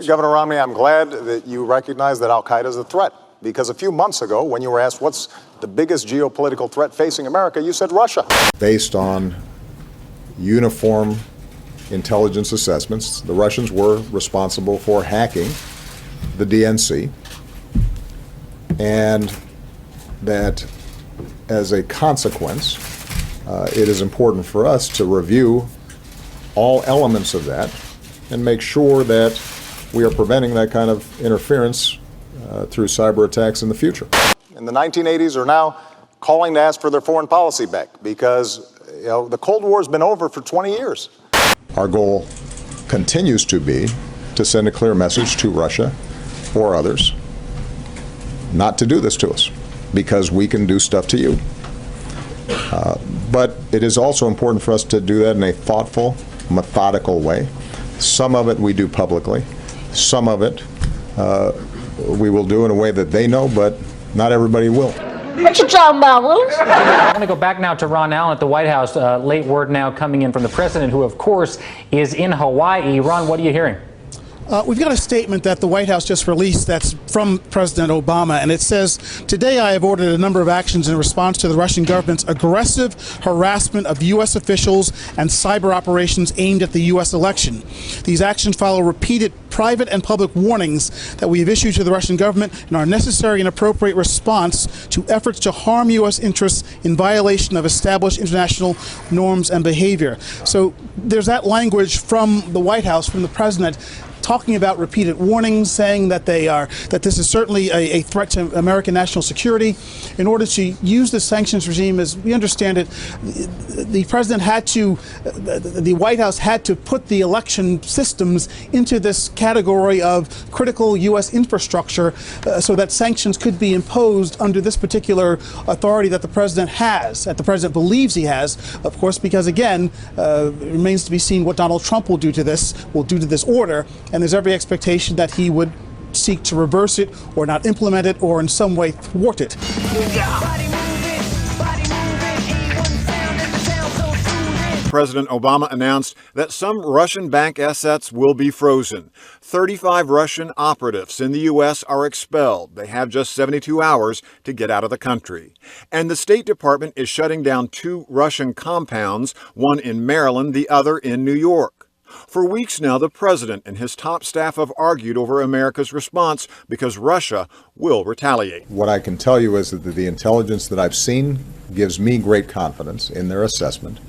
Governor Romney, I'm glad that you recognize that al-Qaeda is a threat, because a few months ago, when you were asked what's the biggest geopolitical threat facing America, you said Russia. Based on uniform intelligence assessments, the Russians were responsible for hacking the DNC, and that as a consequence, it is important for us to review all elements of that and make sure that we are preventing that kind of interference through cyber attacks in the future. In the 1980s are now calling to ask for their foreign policy back because the Cold War has been over for 20 years. Our goal continues to be to send a clear message to Russia or others not to do this to us, because we can do stuff to you. But it is also important for us to do that in a thoughtful, methodical way. Some of it we do publicly. Some of it we will do in a way that they know, but not everybody will. What you talking about, Willis? I'm going to go back now to Ron Allen at the White House. Late word now coming in from the president, who, of course, is in Hawaii. Ron, what are you hearing? We've got a statement that the White House just released that's from President Obama, and it says, "Today I have ordered a number of actions in response to the Russian government's aggressive harassment of U.S. officials and cyber operations aimed at the U.S. election. These actions follow repeated private and public warnings that we have issued to the Russian government and are a necessary and appropriate response to efforts to harm U.S. interests in violation of established international norms and behavior." So there's that language from the White House, from the president, talking about repeated warnings, saying that this is certainly a threat to American national security. In order to use the sanctions regime, as we understand it, the president the White House had to put the election systems into this category of critical U.S. infrastructure so that sanctions could be imposed under this particular authority that the president has, that the president believes he has, of course, because again, it remains to be seen what Donald Trump will do to this order. And there's every expectation that he would seek to reverse it or not implement it or in some way thwart it. President Obama announced that some Russian bank assets will be frozen. 35 Russian operatives in the U.S. are expelled. They have just 72 hours to get out of the country. And the State Department is shutting down 2 Russian compounds, one in Maryland, the other in New York. For weeks now, the president and his top staff have argued over America's response because Russia will retaliate. What I can tell you is that the intelligence that I've seen gives me great confidence in their assessment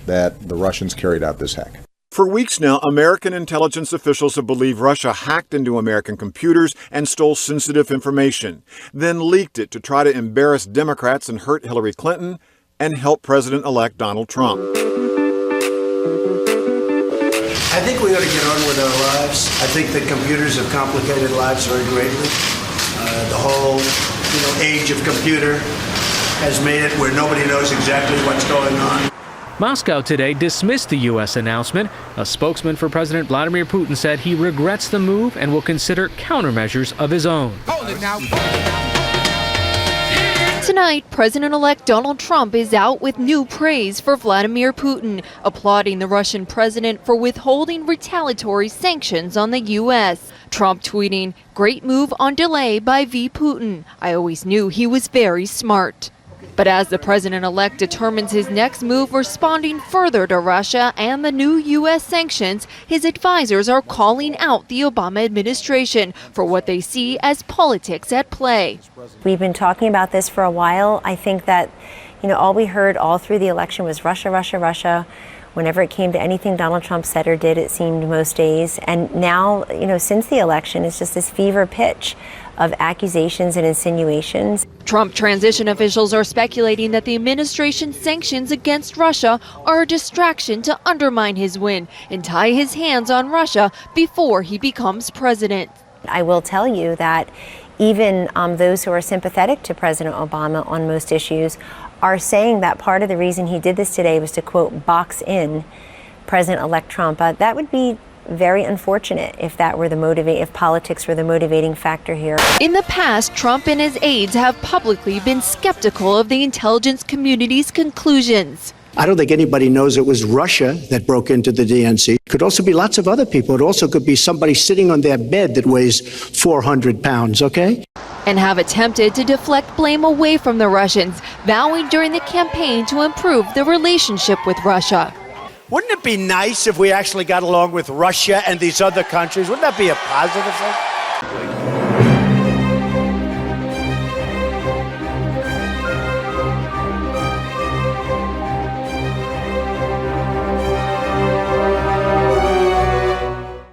that the Russians carried out this hack. For weeks now, American intelligence officials have believed Russia hacked into American computers and stole sensitive information, then leaked it to try to embarrass Democrats and hurt Hillary Clinton and help President-elect Donald Trump. I think we ought to get on with our lives. I think that computers have complicated lives very greatly. The whole age of computer has made it where nobody knows exactly what's going on. Moscow today dismissed the U.S. announcement. A spokesman for President Vladimir Putin said he regrets the move and will consider countermeasures of his own. Tonight, President-elect Donald Trump is out with new praise for Vladimir Putin, applauding the Russian president for withholding retaliatory sanctions on the U.S. Trump tweeting, "Great move on delay by V. Putin. I always knew he was very smart." But as the president-elect determines his next move responding further to Russia and the new U.S. sanctions, his advisors are calling out the Obama administration for what they see as politics at play. We've been talking about this for a while. I think that, all we heard all through the election was Russia, Russia, Russia. Whenever it came to anything Donald Trump said or did, it seemed most days. And now, since the election, it's just this fever pitch of accusations and insinuations. Trump transition officials are speculating that the administration's sanctions against Russia are a distraction to undermine his win and tie his hands on Russia before he becomes president. I will tell you that even those who are sympathetic to President Obama on most issues are saying that part of the reason he did this today was to, quote, box in President-elect Trump. That would be very unfortunate if if politics were the motivating factor here. In the past, Trump and his aides have publicly been skeptical of the intelligence community's conclusions. I don't think anybody knows it was Russia that broke into the DNC. It could also be lots of other people. It also could be somebody sitting on their bed that weighs 400 pounds, okay? And have attempted to deflect blame away from the Russians, vowing during the campaign to improve the relationship with Russia. Wouldn't it be nice if we actually got along with Russia and these other countries? Wouldn't that be a positive thing?